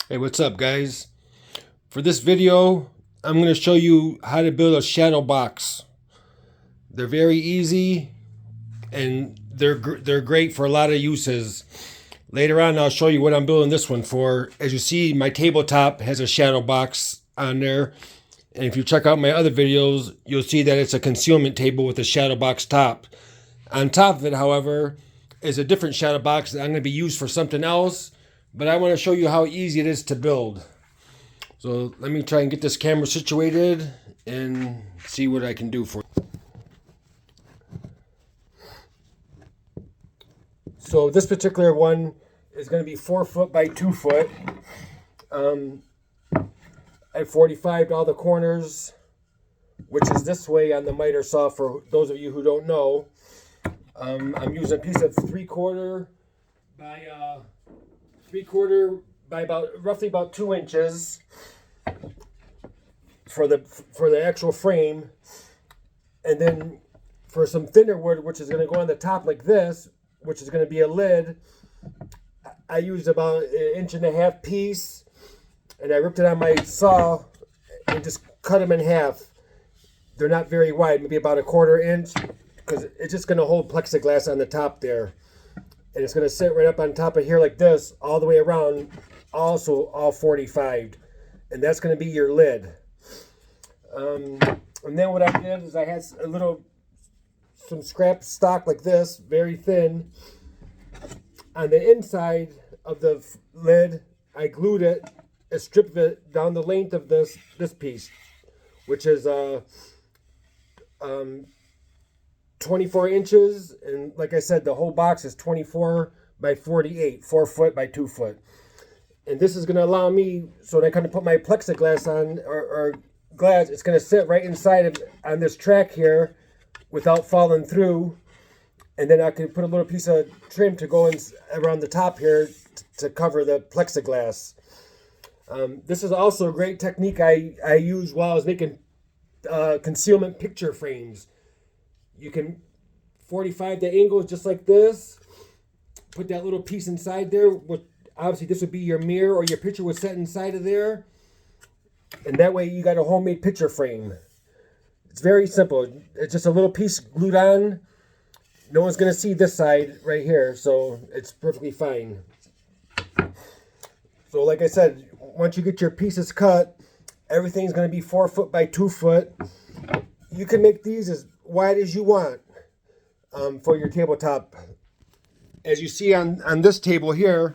Hey, what's up, guys? For this video, I'm going to show you how to build a shadow box. They're very easy and they're great for a lot of uses. Later on, I'll show you what I'm building this one for. As you see, my tabletop has a shadow box on there. And if you check out my other videos, you'll see that it's a concealment table with a shadow box top. On top of it, however, is a different shadow box that I'm going to be used for something else. But I want to show you how easy it is to build. So let me try and get this camera situated and see what I can do for you. So this particular one is going to be 4 foot by 2 foot. I 45'd all the corners, which is this way on the miter saw for those of you who don't know. I'm using a piece of 3/4 by about roughly about 2 inches for the actual frame, and then for some thinner wood, which is going to go on the top like this, which is going to be a lid, I used about 1.5 inch piece, and I ripped it on my saw and just cut them in half. They're not very wide, maybe about 1/4 inch, because it's just going to hold plexiglass on the top there. And it's going to sit right up on top of here like this, all the way around, also all 45'd. And that's going to be your lid. And then what I did is I had some scrap stock like this, very thin. On the inside of the lid, I glued it, a strip of it down the length of this piece, which is 24 inches, and like I said, the whole box is 24 by 48, 4 foot by 2 foot. And this is going to allow me, so when I come to put my plexiglass on, or glass, it's going to sit right inside on this track here without falling through. And then I can put a little piece of trim to go in around the top here to cover the plexiglass. This is also a great technique I used while I was making concealment picture frames. You can 45 the angles just like this. Put that little piece inside there. Obviously, this would be your mirror, or your picture would set inside of there. And that way you got a homemade picture frame. It's very simple. It's just a little piece glued on. No one's going to see this side right here, so it's perfectly fine. So like I said, once you get your pieces cut, everything's going to be 4 foot by 2 foot. You can make these as wide as you want for your tabletop. As you see on this table here,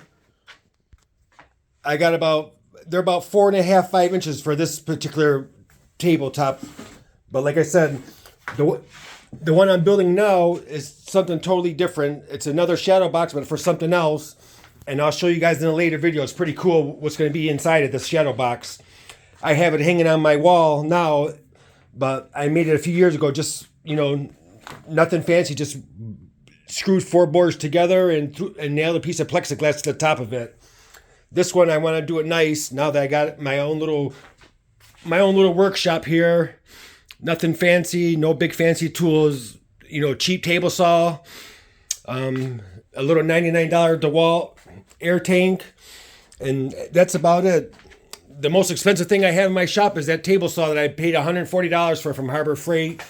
they're about 4.5, 5 inches for this particular tabletop. But like I said, the one I'm building now is something totally different. It's another shadow box, but for something else. And I'll show you guys in a later video. It's pretty cool what's going to be inside of this shadow box. I have it hanging on my wall now, but I made it a few years ago. Just, nothing fancy. Just screwed 4 boards together and nailed a piece of plexiglass to the top of it. This one, I want to do it nice now that I got my own little workshop here. Nothing fancy, no big fancy tools. Cheap table saw, a little $99 DeWalt air tank, and that's about it. The most expensive thing I have in my shop is that table saw that I paid $140 for from Harbor Freight.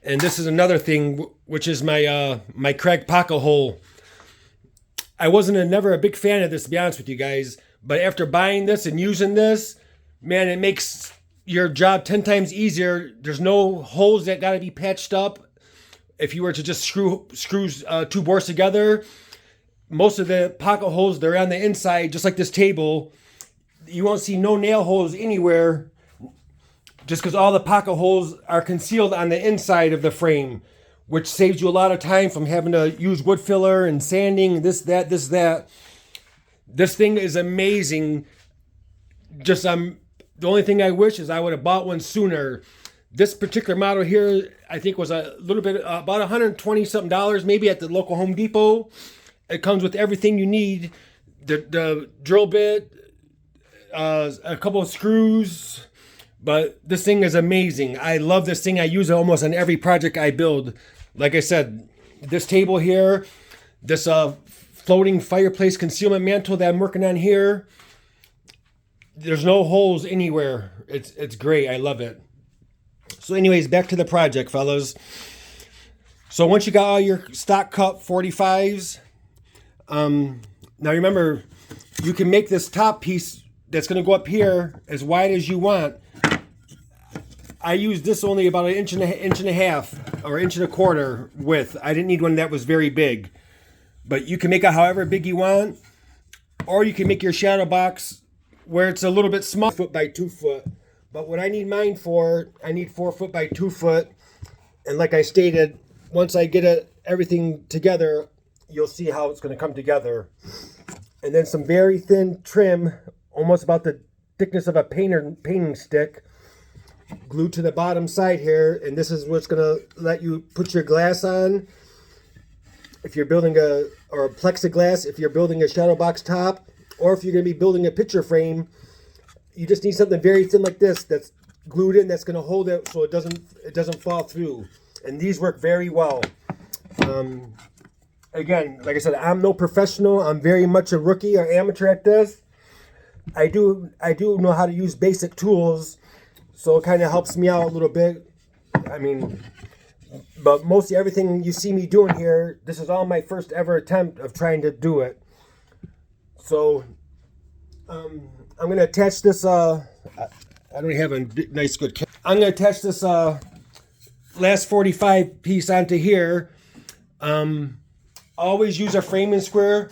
And this is another thing, which is my Craig pocket hole. I wasn't never a big fan of this, to be honest with you guys. But after buying this and using this, man, it makes your job 10 times easier. There's no holes that got to be patched up. If you were to just screw 2 boards together, most of the pocket holes, they're on the inside, just like this table. You won't see no nail holes anywhere, just because all the pocket holes are concealed on the inside of the frame, which saves you a lot of time from having to use wood filler and sanding, this, that. This thing is amazing. Just the only thing I wish is I would have bought one sooner. This particular model here, I think, was a little bit, about $120 something, maybe at the local Home Depot. It comes with everything you need. The drill bit, a couple of screws, but this thing is amazing. I love this thing. I use it almost on every project I build. Like I said, this table here, this floating fireplace concealment mantle that I'm working on here, there's no holes anywhere. It's great. I love it. So anyways, back to the project, fellas. So once you got all your stock cup 45s, now remember, you can make this top piece that's going to go up here as wide as you want. I used this only about an inch and a half or inch and a quarter width. I didn't need one that was very big. But you can make it however big you want. Or you can make your shadow box where it's a little bit small, 4 foot by 2 foot. But what I need mine for, I need 4 foot by 2 foot. And like I stated, once I get everything together, you'll see how it's going to come together. And then some very thin trim, almost about the thickness of a painting stick, glued to the bottom side here. And this is what's going to let you put your glass on. If you're building a Plexi Glass, if you're building a shadow box top, or if you're going to be building a picture frame, you just need something very thin like this that's glued in, that's going to hold it so it doesn't fall through. And these work very well. Again, like I said, I'm no professional. I'm very much a rookie or amateur at this. I do know how to use basic tools, so it kind of helps me out a little bit. I mean, but mostly everything you see me doing here, this is all my first ever attempt of trying to do it. So I'm going to attach this, I don't have a nice good camera. I'm going to attach this last 45 piece onto here. Always use a framing square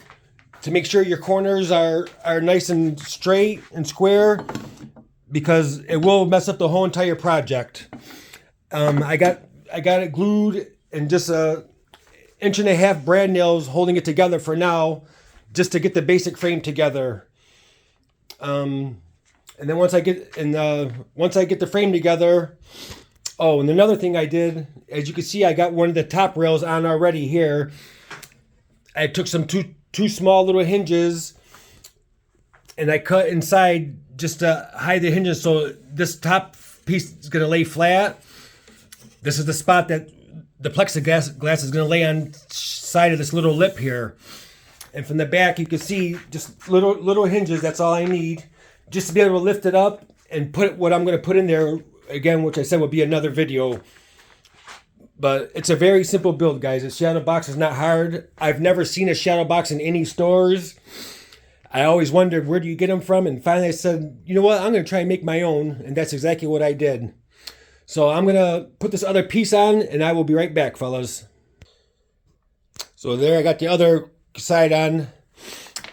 to make sure your corners are nice and straight and square, because it will mess up the whole entire project. I got it glued and just a 1.5 inch brad nails holding it together for now, just to get the basic frame together. And then once I get the frame together, oh, and another thing I did, as you can see, I got one of the top rails on already here. I took some two small little hinges and I cut inside just to hide the hinges, so this top piece is going to lay flat. This is the spot that the Plexi Glass is going to lay on side of this little lip here. And from the back, you can see just little hinges. That's all I need, just to be able to lift it up and put what I'm going to put in there again, which I said would be another video. But it's a very simple build, guys. A shadow box is not hard. I've never seen a shadow box in any stores. I always wondered, where do you get them from? And finally I said, you know what? I'm going to try and make my own. And that's exactly what I did. So I'm going to put this other piece on, and I will be right back, fellas. So there, I got the other side on.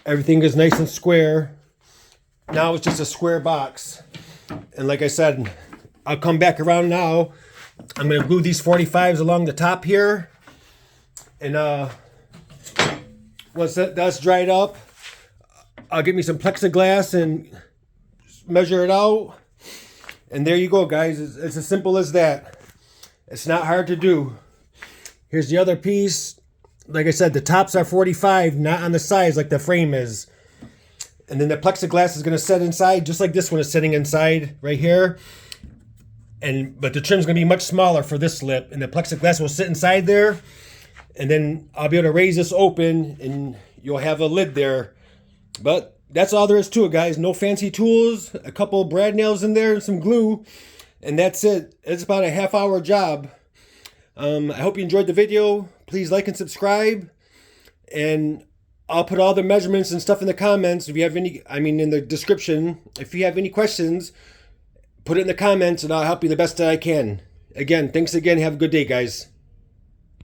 Everything is nice and square. Now it's just a square box. And like I said, I'll come back around now. I'm going to glue these 45s along the top here. And once that's dried up, I'll get me some Plexi Glass and measure it out. And there you go, guys. It's as simple as that. It's not hard to do. Here's the other piece. Like I said, the tops are 45, not on the sides like the frame is. And then the Plexi Glass is going to set inside, just like this one is sitting inside right here. But the trim's going to be much smaller for this lip. And the Plexi Glass will sit inside there. And then I'll be able to raise this open, and you'll have a lid there. But that's all there is to it, guys. No fancy tools, a couple of brad nails in there, and some glue, and that's it. It's about a half-hour job. I hope you enjoyed the video. Please like and subscribe, and I'll put all the measurements and stuff in the comments. If you have any, in the description. If you have any questions, put it in the comments, and I'll help you the best that I can. Again, thanks again. Have a good day, guys.